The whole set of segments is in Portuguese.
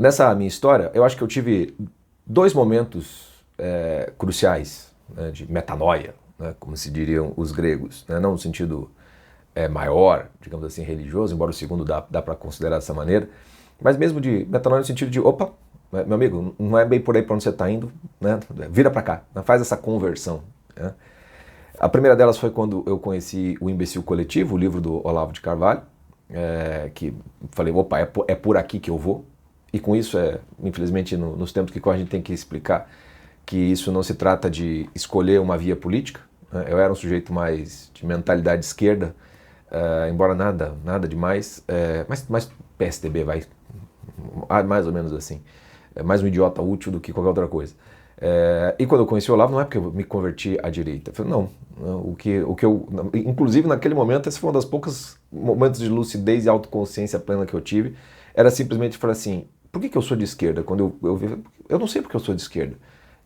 Nessa minha história, eu acho que eu tive dois momentos cruciais, né, de metanoia, né, como se diriam os gregos, né, não no sentido maior, digamos assim, religioso, embora o segundo dá para considerar dessa maneira, mas mesmo de metanoia no sentido de, opa, meu amigo, não é bem por aí para onde você está indo, né, vira para cá, né, faz essa conversão. Né. A primeira delas foi quando eu conheci o Imbecil Coletivo, o livro do Olavo de Carvalho, que falei, opa, é por aqui que eu vou. E com isso, infelizmente, nos tempos que a gente tem que explicar que isso não se trata de escolher uma via política. Né? Eu era um sujeito mais de mentalidade esquerda, embora nada demais, mas PSDB vai, mais ou menos assim. É mais um idiota útil do que qualquer outra coisa. E quando eu conheci o Olavo, não é porque eu me converti à direita. Eu falei, não, inclusive naquele momento, esse foi um dos poucos momentos de lucidez e autoconsciência plena que eu tive, era simplesmente falar assim, por que eu sou de esquerda? Quando eu não sei porque eu sou de esquerda.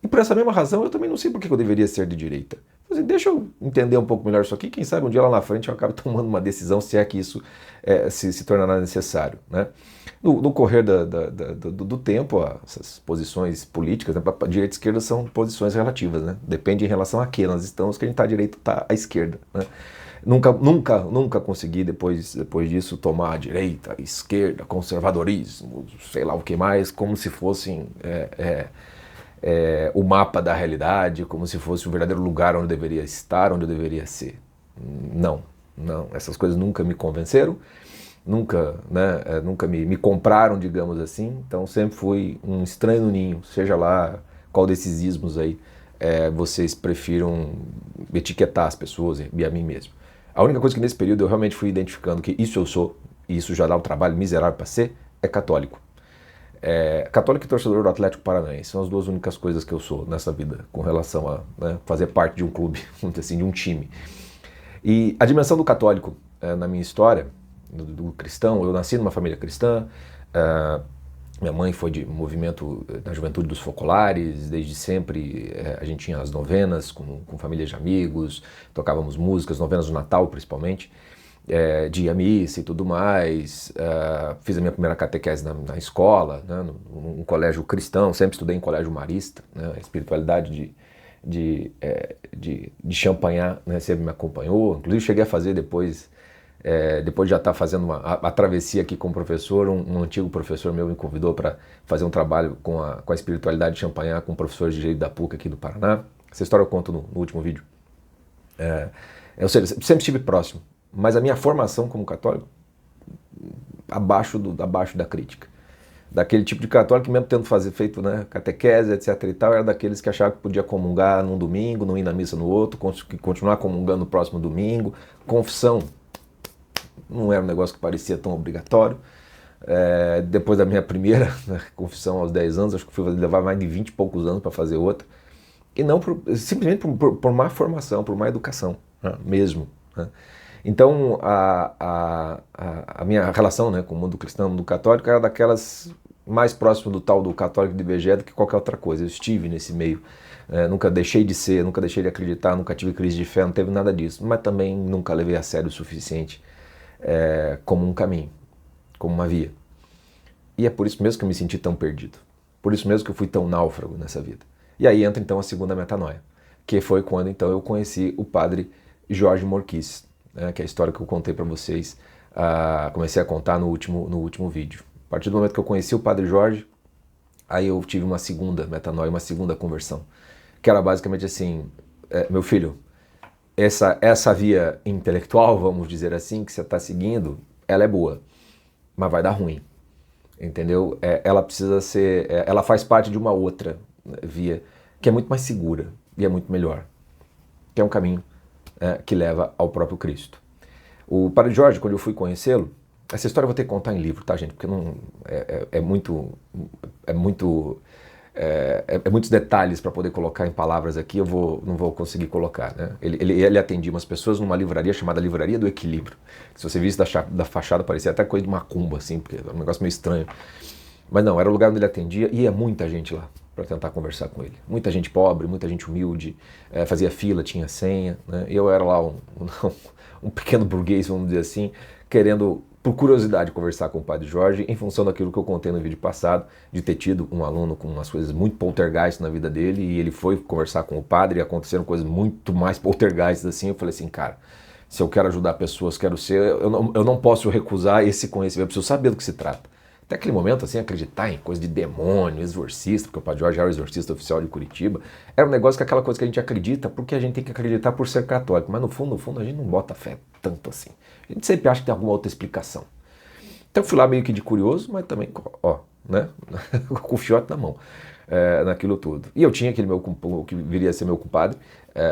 E por essa mesma razão, eu também não sei porque eu deveria ser de direita. Assim, deixa eu entender um pouco melhor isso aqui, quem sabe um dia lá na frente eu acabo tomando uma decisão, se é que isso se tornará necessário. Né? No correr do tempo, essas posições políticas, né, direita e esquerda são posições relativas, né? Depende em relação a que nós estamos, que a gente está à direita ou está à esquerda. Né? Nunca consegui, depois disso, tomar a direita, a esquerda, conservadorismo, sei lá o que mais, como se fossem o mapa da realidade, como se fosse o verdadeiro lugar onde eu deveria estar, onde eu deveria ser. Não, essas coisas nunca me convenceram, nunca me compraram, digamos assim, então sempre fui um estranho no ninho, seja lá qual desses ismos aí vocês prefiram etiquetar as pessoas e a mim mesmo. A única coisa que nesse período eu realmente fui identificando que isso eu sou, e isso já dá um trabalho miserável para ser, é católico. Católico e torcedor do Atlético Paranaense são as duas únicas coisas que eu sou nessa vida com relação a fazer parte de um clube, assim, de um time. E a dimensão do católico na minha história, do cristão, eu nasci numa família cristã, minha mãe foi de movimento da juventude dos focolares, desde sempre a gente tinha as novenas com famílias de amigos, tocávamos músicas, novenas do Natal principalmente, de ir à missa e tudo mais, fiz a minha primeira catequese na escola, né, num colégio cristão, sempre estudei em colégio marista, né, a espiritualidade de Champagnat, né, sempre me acompanhou, inclusive cheguei a fazer depois de já estar fazendo a travessia aqui com o professor, um antigo professor meu me convidou para fazer um trabalho com a espiritualidade de Champagnat com um professor de direito da PUC aqui do Paraná. Essa história eu conto no último vídeo. Eu sempre estive próximo, mas a minha formação como católico, abaixo da crítica. Daquele tipo de católico que mesmo tendo feito catequese, etc e tal, era daqueles que achavam que podia comungar num domingo, não ir na missa no outro, continuar comungando no próximo domingo. Confissão não era um negócio que parecia tão obrigatório. Depois da minha primeira confissão aos 10 anos, acho que fui levar mais de 20 e poucos anos para fazer outra. E não simplesmente por má formação, por má educação, né, mesmo. Né. Então, a minha relação com o mundo cristão, o mundo católico, era daquelas mais próximo do tal do católico de IBGE do que qualquer outra coisa. Eu estive nesse meio, nunca deixei de ser, nunca deixei de acreditar, nunca tive crise de fé, não teve nada disso. Mas também nunca levei a sério o suficiente como um caminho, como uma via. E é por isso mesmo que eu me senti tão perdido. Por isso mesmo que eu fui tão náufrago nessa vida. E aí entra então a segunda metanoia, que foi quando então eu conheci o padre Jorge Morquis, que é a história que eu contei para vocês, comecei a contar no último vídeo. A partir do momento que eu conheci o padre Jorge, aí eu tive uma segunda metanoia, uma segunda conversão, que era basicamente assim, meu filho, essa via intelectual, vamos dizer assim, que você está seguindo, ela é boa, mas vai dar ruim, entendeu? Ela precisa ser, ela faz parte de uma outra via que é muito mais segura e é muito melhor, que é um caminho que leva ao próprio Cristo. O Padre Jorge, quando eu fui conhecê-lo, essa história eu vou ter que contar em livro, tá, gente? Porque não muitos detalhes para poder colocar em palavras aqui, não vou conseguir colocar, né? Ele atendia umas pessoas numa livraria chamada Livraria do Equilíbrio. Se você visse da fachada, parecia até coisa de macumba, assim, porque é um negócio meio estranho. Mas não, era o lugar onde ele atendia e ia muita gente lá para tentar conversar com ele. Muita gente pobre, muita gente humilde, fazia fila, tinha senha, né? E eu era lá um pequeno burguês, vamos dizer assim, querendo por curiosidade, conversar com o Padre Jorge em função daquilo que eu contei no vídeo passado, de ter tido um aluno com umas coisas muito poltergeist na vida dele e ele foi conversar com o padre e aconteceram coisas muito mais poltergeist assim. Eu falei assim, cara, se eu quero ajudar pessoas, quero ser, eu não posso recusar esse conhecimento, eu preciso saber do que se trata. Até aquele momento, assim, acreditar em coisa de demônio, exorcista, porque o Padre Jorge era o exorcista oficial de Curitiba, era um negócio que é aquela coisa que a gente acredita, porque a gente tem que acreditar por ser católico, mas no fundo, a gente não bota fé tanto assim. A gente sempre acha que tem alguma outra explicação. Então eu fui lá meio que de curioso, mas também, ó, né, com o fiote na mão, naquilo tudo. E eu tinha aquele meu, que viria a ser meu compadre,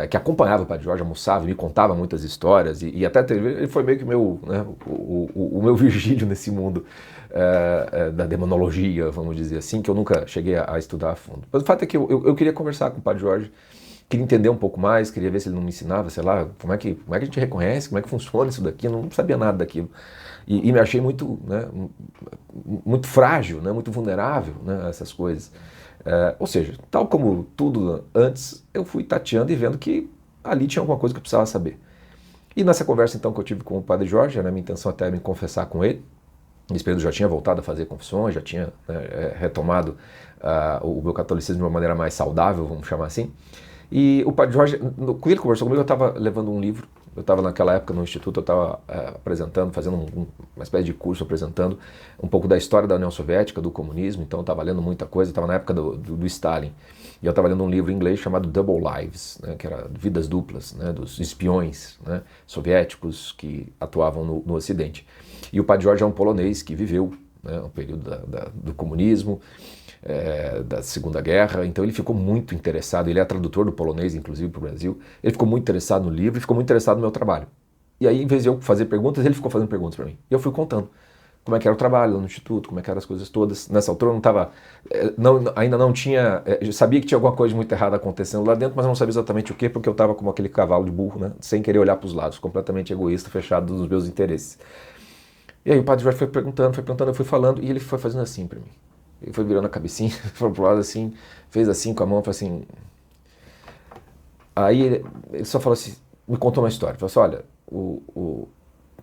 que acompanhava o Padre Jorge, almoçava, me contava muitas histórias, e até ele foi meio que meu, né, o meu Virgílio nesse mundo da demonologia, vamos dizer assim, que eu nunca cheguei a estudar a fundo. Mas o fato é que eu queria conversar com o Padre Jorge, queria entender um pouco mais, queria ver se ele não me ensinava, sei lá, como é que a gente reconhece, como é que funciona isso daqui, eu não sabia nada daquilo. E me achei muito, né, muito frágil, né, muito vulnerável, né, a essas coisas. Ou seja, tal como tudo antes, eu fui tateando e vendo que ali tinha alguma coisa que eu precisava saber. E nessa conversa então que eu tive com o Padre Jorge, era a minha intenção até me confessar com ele. Nesse período já tinha voltado a fazer confissões, já tinha, né, retomado o meu catolicismo de uma maneira mais saudável, vamos chamar assim. E o Padre Jorge, quando ele conversou comigo, eu estava levando um livro. Eu estava naquela época no instituto, eu estava apresentando, fazendo uma espécie de curso, apresentando um pouco da história da União Soviética, do comunismo, então eu estava lendo muita coisa, estava na época do Stalin. E eu estava lendo um livro em inglês chamado Double Lives, né, que era Vidas Duplas, né, dos espiões, né, soviéticos que atuavam no Ocidente. E o Padre Jorge é um polonês que viveu, né, um período do comunismo, da Segunda Guerra, então ele ficou muito interessado, ele é tradutor do polonês, inclusive, para o Brasil, ele ficou muito interessado no livro e ficou muito interessado no meu trabalho. E aí, em vez de eu fazer perguntas, ele ficou fazendo perguntas para mim. E eu fui contando como é que era o trabalho lá no instituto, como é que eram as coisas todas. Nessa altura eu não estava, ainda não tinha, eu sabia que tinha alguma coisa muito errada acontecendo lá dentro, mas eu não sabia exatamente o que, porque eu estava como aquele cavalo de burro, né, sem querer olhar para os lados, completamente egoísta, fechado nos meus interesses. E aí o Padre Jorge foi perguntando, eu fui falando, e ele foi fazendo assim para mim. Ele foi virando a cabecinha, foi pro lado assim, fez assim com a mão, falou assim... Aí ele só falou assim, me contou uma história. Falou assim, olha,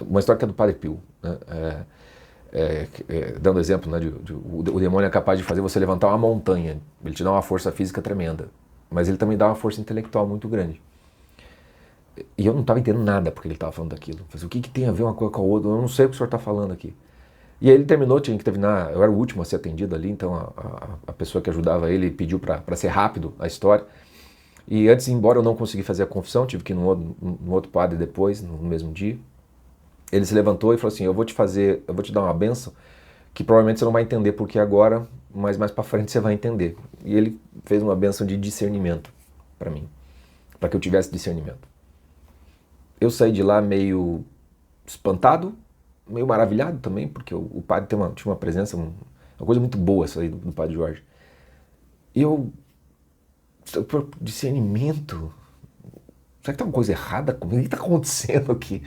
uma história que é do Padre Pio, né? Dando exemplo, né, o demônio é capaz de fazer você levantar uma montanha. Ele te dá uma força física tremenda, mas ele também dá uma força intelectual muito grande. E eu não estava entendendo nada porque ele estava falando daquilo. Eu falei, o que tem a ver uma coisa com a outra? Eu não sei o que o senhor está falando aqui. E aí ele terminou, tinha que terminar, eu era o último a ser atendido ali, então a pessoa que ajudava ele pediu para ser rápido a história. E antes de ir embora eu não consegui fazer a confissão, tive que ir no outro padre depois, no mesmo dia. Ele se levantou e falou assim, eu vou te dar uma bênção, que provavelmente você não vai entender porque agora, mas mais para frente você vai entender. E ele fez uma bênção de discernimento para mim, para que eu tivesse discernimento. Eu saí de lá meio espantado, meio maravilhado também, porque o padre tinha uma presença, uma coisa muito boa essa aí do Padre Jorge. E discernimento, será que tem uma coisa errada comigo? O que está acontecendo aqui?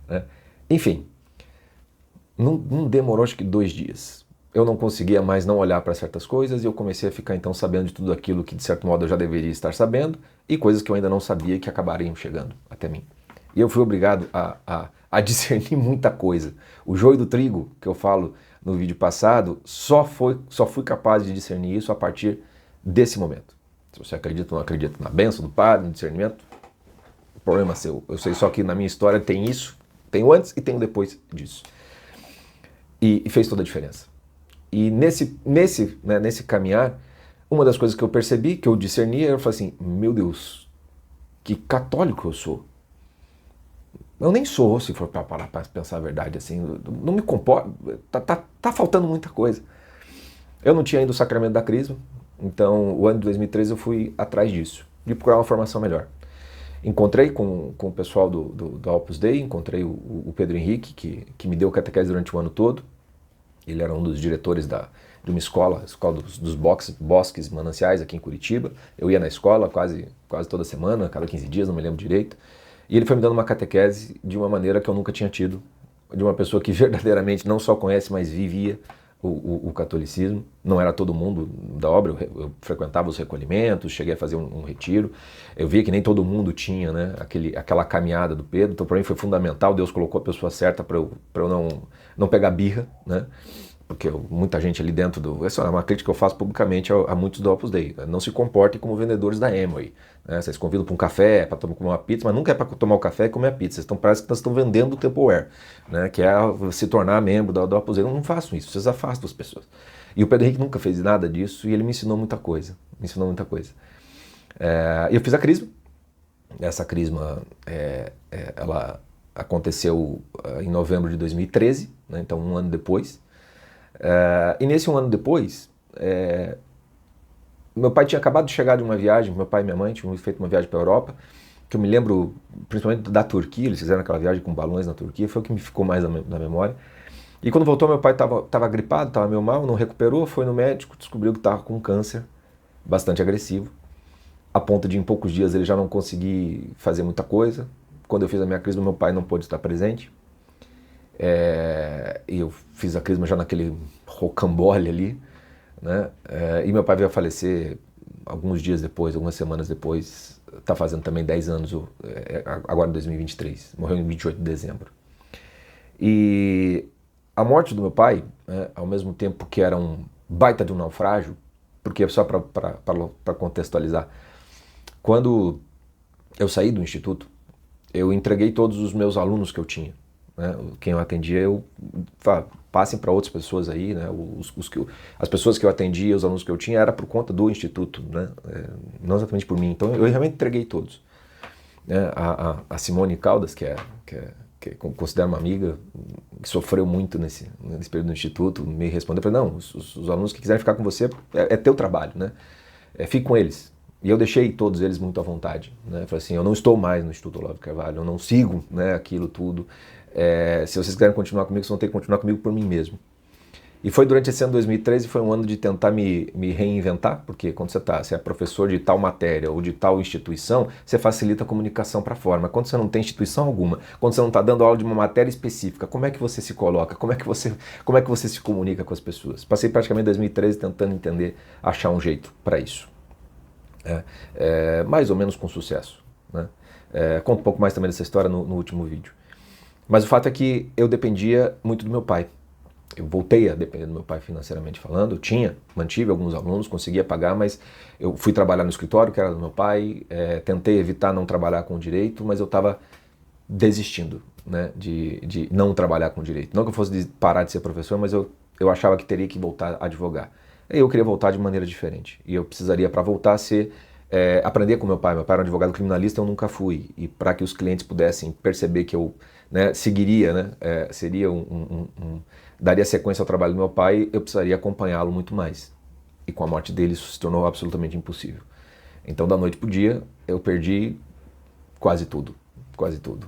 Né? Enfim, não demorou acho que 2 dias. Eu não conseguia mais não olhar para certas coisas e eu comecei a ficar então sabendo de tudo aquilo que de certo modo eu já deveria estar sabendo e coisas que eu ainda não sabia que acabariam chegando até mim. E eu fui obrigado a discernir muita coisa. O joio do trigo, que eu falo no vídeo passado, só fui capaz de discernir isso a partir desse momento. Se você acredita ou não acredita na bênção do padre, no discernimento, o problema é seu. Eu sei só que na minha história tem isso, tem o antes e tem o depois disso. E fez toda a diferença. E nesse caminhar, uma das coisas que eu percebi, que eu discernia, eu falei assim, meu Deus, que católico eu sou. Eu nem sou, se for para parar para pensar a verdade, assim, não me comporto, tá faltando muita coisa. Eu não tinha ainda o sacramento da crisma, então o ano de 2013 eu fui atrás disso, de procurar uma formação melhor. Encontrei com o pessoal do Opus Dei, encontrei o Pedro Henrique, que me deu catequese durante o ano todo. Ele era um dos diretores de uma escola, a escola dos bosques mananciais aqui em Curitiba. Eu ia na escola quase toda semana, cada 15 dias, não me lembro direito. E ele foi me dando uma catequese de uma maneira que eu nunca tinha tido, de uma pessoa que verdadeiramente não só conhece, mas vivia o catolicismo. Não era todo mundo da obra, eu frequentava os recolhimentos, cheguei a fazer um retiro. Eu via que nem todo mundo tinha, né, aquela caminhada do Pedro, então para mim foi fundamental, Deus colocou a pessoa certa para eu não pegar birra, né? Porque muita gente ali dentro do... Essa é uma crítica que eu faço publicamente a muitos do Opus Dei. Não se comportem como vendedores da Amway. Né? Vocês convidam para um café, para comer uma pizza, mas nunca é para tomar o café e comer a pizza. Parece que nós estão vendendo o Tupperware, né? Que é se tornar membro do Opus Dei. Eu não faço isso, vocês afastam as pessoas. E o Pedro Henrique nunca fez nada disso e ele me ensinou muita coisa. Me ensinou muita coisa. E eu fiz a crisma. Essa crisma, ela aconteceu em novembro de 2013, né? Então um ano depois. E nesse um ano depois, meu pai tinha acabado de chegar de uma viagem, meu pai e minha mãe tinham feito uma viagem para a Europa, que eu me lembro principalmente da Turquia, eles fizeram aquela viagem com balões na Turquia, foi o que me ficou mais na memória. E quando voltou, meu pai estava gripado, estava meio mal, não recuperou, foi no médico, descobriu que estava com câncer, bastante agressivo, a ponto de em poucos dias ele já não conseguir fazer muita coisa. Quando eu fiz a minha crisma, meu pai não pôde estar presente. E eu fiz a crisma já naquele rocambole ali, né? E meu pai veio a falecer alguns dias depois, algumas semanas depois, está fazendo também 10 anos, agora em 2023, morreu em 28 de dezembro. E a morte do meu pai, né, ao mesmo tempo que era um baita de um naufrágio, porque só para contextualizar, quando eu saí do instituto, eu entreguei todos os meus alunos que eu tinha. Né? Quem eu atendia, eu passem para outras pessoas aí, né? As pessoas que eu atendia, os alunos que eu tinha, era por conta do instituto, né? Não exatamente por mim. Então eu realmente entreguei todos. Né? A Simone Caldas, que eu considero uma amiga, que sofreu muito nesse período do instituto, me respondeu, falei, não, os alunos que quiserem ficar com você, é teu trabalho, né? Fique com eles. E eu deixei todos eles muito à vontade. Né? Falei assim, eu não estou mais no Instituto Olavo de Carvalho, eu não sigo, né, aquilo tudo. Se vocês quiserem continuar comigo, vocês vão ter que continuar comigo por mim mesmo. E foi durante esse ano de 2013, foi um ano de tentar me reinventar, porque quando você é professor de tal matéria ou de tal instituição, você facilita a comunicação para fora. Mas quando você não tem instituição alguma, quando você não está dando aula de uma matéria específica, como é que você se coloca? Como é que você se comunica com as pessoas? Passei praticamente 2013 tentando entender, achar um jeito para isso. Mais ou menos com sucesso. Né? Conto um pouco mais também dessa história no último vídeo. Mas o fato é que eu dependia muito do meu pai. Eu voltei a depender do meu pai financeiramente falando. Mantive alguns alunos, conseguia pagar, mas eu fui trabalhar no escritório, que era do meu pai. Tentei evitar não trabalhar com direito, mas eu estava desistindo, né, de não trabalhar com direito. Não que eu fosse parar de ser professor, mas eu achava que teria que voltar a advogar. Eu queria voltar de maneira diferente. E eu precisaria, para voltar a ser... aprender com meu pai. Meu pai era um advogado criminalista, eu nunca fui. E para que os clientes pudessem perceber que eu, né, seguiria, né, seria daria sequência ao trabalho do meu pai, eu precisaria acompanhá-lo muito mais. E com a morte dele isso se tornou absolutamente impossível. Então da noite para o dia eu perdi quase tudo. Quase tudo.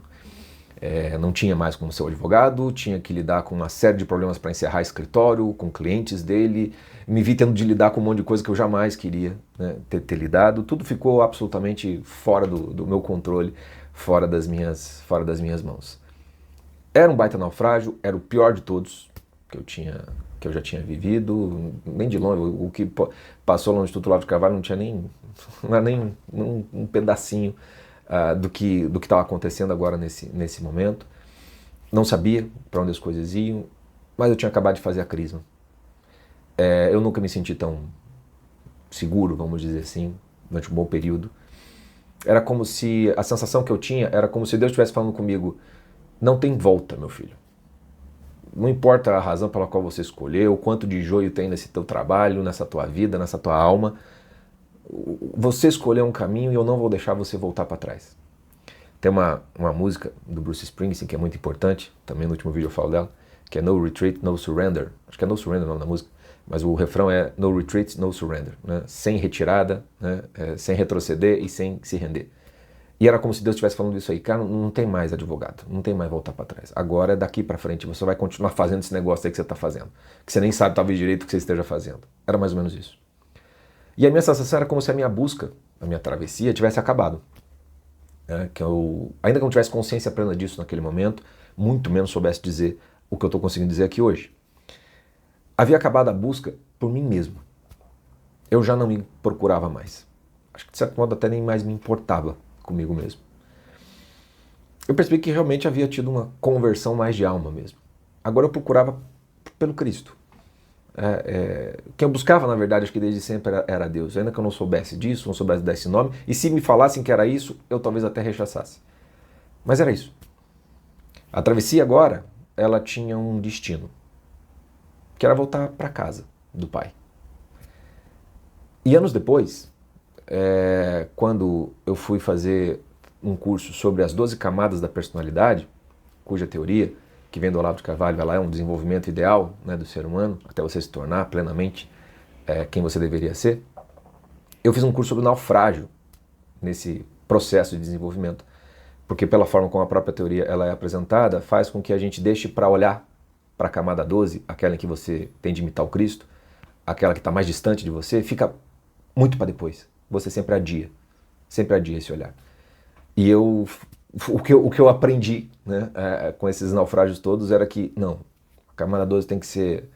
Não tinha mais como ser o advogado, tinha que lidar com uma série de problemas para encerrar escritório, com clientes dele, me vi tendo de lidar com um monte de coisa que eu jamais queria, né, ter lidado. Tudo ficou absolutamente fora do meu controle, fora das minhas mãos. Era um baita naufrágio, era o pior de todos que eu já tinha vivido, nem de longe. O que passou lá no Instituto Olavo de Carvalho não era nem um pedacinho do que estava acontecendo agora nesse momento. Não sabia para onde as coisas iam, mas eu tinha acabado de fazer a crisma. Eu nunca me senti tão seguro, vamos dizer assim, durante um bom período. Era como se, a sensação que eu tinha era como se Deus estivesse falando comigo, não tem volta, meu filho. Não importa a razão pela qual você escolheu, o quanto de joio tem nesse teu trabalho, nessa tua vida, nessa tua alma, você escolheu um caminho e eu não vou deixar você voltar para trás. Tem uma música do Bruce Springsteen que é muito importante, também no último vídeo eu falo dela, que é No Retreat, No Surrender. Acho que é No Surrender o nome da música, mas o refrão é No Retreat, No Surrender. Né? Sem retirada, né? Sem retroceder e sem se render. E era como se Deus estivesse falando isso aí, cara, não tem mais advogado, não tem mais voltar para trás. Agora é daqui para frente, você vai continuar fazendo esse negócio aí que você está fazendo, que você nem sabe talvez direito o que você esteja fazendo. Era mais ou menos isso. E a minha sensação era como se a minha busca, a minha travessia tivesse acabado. Ainda que eu não tivesse consciência plena disso naquele momento, muito menos soubesse dizer o que eu estou conseguindo dizer aqui hoje. havia acabado a busca por mim mesmo. Eu já não me procurava mais. Acho que de certo modo até nem mais me importava comigo mesmo. Eu percebi que realmente havia tido uma conversão mais de alma mesmo. Agora eu procurava pelo Cristo. Quem eu buscava, na verdade, acho que desde sempre era Deus. Ainda que eu não soubesse disso, não soubesse desse nome, e se me falassem que era isso, eu talvez até rechaçasse. Mas era isso. A travessia agora, ela tinha um destino, que era voltar para casa do Pai. E anos depois, quando eu fui fazer um curso sobre as 12 camadas da personalidade, cuja teoria, que vem do Olavo de Carvalho, ela é um desenvolvimento ideal, né, do ser humano, até você se tornar plenamente quem você deveria ser, eu fiz um curso sobre naufrágio nesse processo de desenvolvimento, porque pela forma como a própria teoria ela é apresentada, faz com que a gente deixe para olhar para a camada 12, aquela em que você tem de imitar o Cristo, aquela que está mais distante de você, fica muito para depois. Você sempre adia esse olhar. E o que eu aprendi, né, com esses naufrágios todos era que, não, a camada 12 tem que ser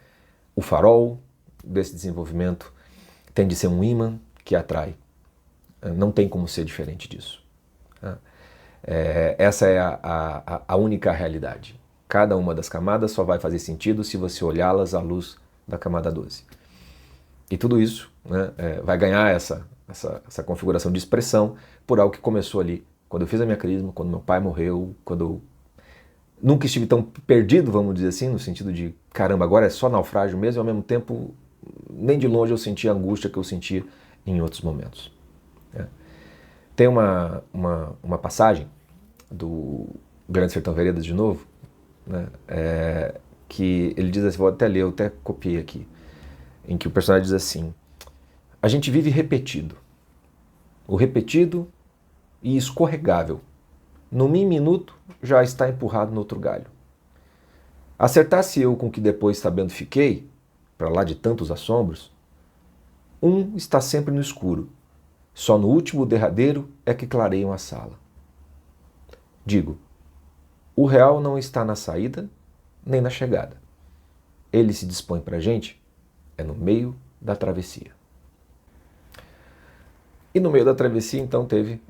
o farol desse desenvolvimento, tem de ser um imã que atrai. Não tem como ser diferente disso. Essa é a única realidade. Cada uma das camadas só vai fazer sentido se você olhá-las à luz da camada 12. E tudo isso, né, vai ganhar essa configuração de expressão por algo que começou ali, quando eu fiz a minha crisma, quando meu pai morreu, quando eu nunca estive tão perdido, vamos dizer assim, no sentido de, caramba, agora é só naufrágio mesmo, e ao mesmo tempo, nem de longe eu senti a angústia que eu sentia em outros momentos. Tem uma passagem do Grande Sertão Veredas, de novo, né, que ele diz assim, vou até ler, eu até copiei aqui, em que o personagem diz assim: a gente vive repetido. O repetido e escorregável, no minuto já está empurrado no outro galho. Acertasse eu com o que depois sabendo fiquei, para lá de tantos assombros, um está sempre no escuro, só no último derradeiro é que clareiam a sala. Digo, o real não está na saída nem na chegada. Ele se dispõe para a gente, é no meio da travessia. E no meio da travessia, então, teve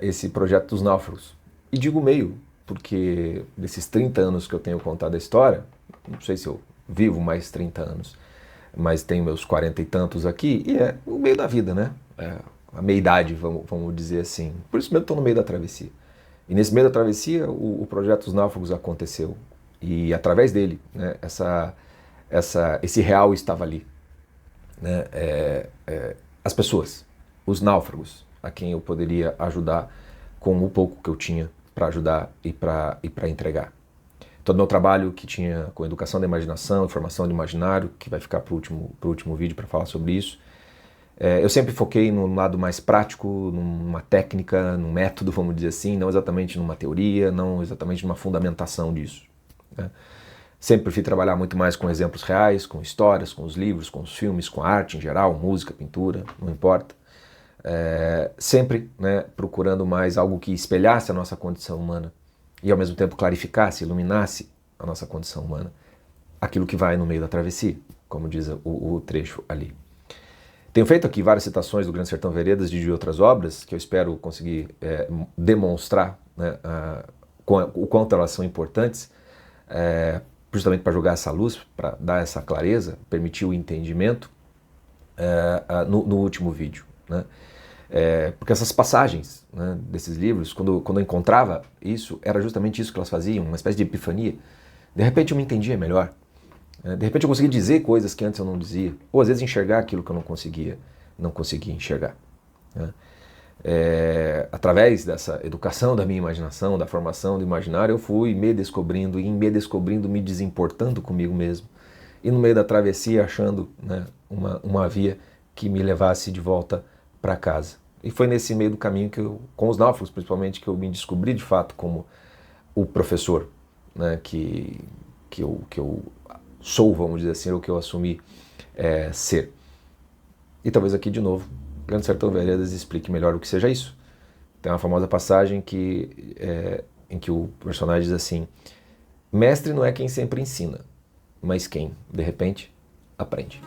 esse projeto dos náufragos. E digo meio, porque desses 30 anos que eu tenho contado a história, não sei se eu vivo mais 30 anos, mas tenho meus 40 e tantos aqui, e é o meio da vida, né? A meia-idade, vamos dizer assim. Por isso mesmo estou no meio da travessia. E nesse meio da travessia, o projeto dos náufragos aconteceu. E através dele, né, esse real estava ali. Né? As pessoas, os náufragos, a quem eu poderia ajudar com o pouco que eu tinha para ajudar e para entregar. Todo o meu trabalho que tinha com educação da imaginação, formação do imaginário, que vai ficar para o último vídeo para falar sobre isso, eu sempre foquei no lado mais prático, numa técnica, num método, vamos dizer assim, não exatamente numa teoria, não exatamente numa fundamentação disso. Né? Sempre preferi trabalhar muito mais com exemplos reais, com histórias, com os livros, com os filmes, com a arte em geral, música, pintura, não importa. Sempre, né, procurando mais algo que espelhasse a nossa condição humana e ao mesmo tempo clarificasse, iluminasse a nossa condição humana. Aquilo que vai no meio da travessia, como diz o trecho ali. Tenho feito aqui várias citações do Grande Sertão Veredas e de outras obras que eu espero conseguir demonstrar, né, o quanto elas são importantes, justamente para jogar essa luz, para dar essa clareza, permitir o entendimento no último vídeo. Né? Porque essas passagens, né, desses livros, quando eu encontrava isso, era justamente isso que elas faziam, uma espécie de epifania. De repente eu me entendia melhor. De repente eu conseguia dizer coisas que antes eu não dizia, ou às vezes enxergar aquilo que eu não conseguia enxergar. Né? Através dessa educação da minha imaginação, da formação do imaginário, eu fui me descobrindo, e em me descobrindo, me desimportando comigo mesmo. E no meio da travessia achando, né, uma via que me levasse de volta para casa. E foi nesse meio do caminho que eu, com os náufragos principalmente, que eu me descobri de fato como o professor, né, que eu sou, vamos dizer assim, o que eu assumi ser. E talvez aqui de novo, Grande Sertão Veredas explique melhor o que seja isso. Tem uma famosa passagem em que o personagem diz assim: mestre não é quem sempre ensina, mas quem, de repente, aprende.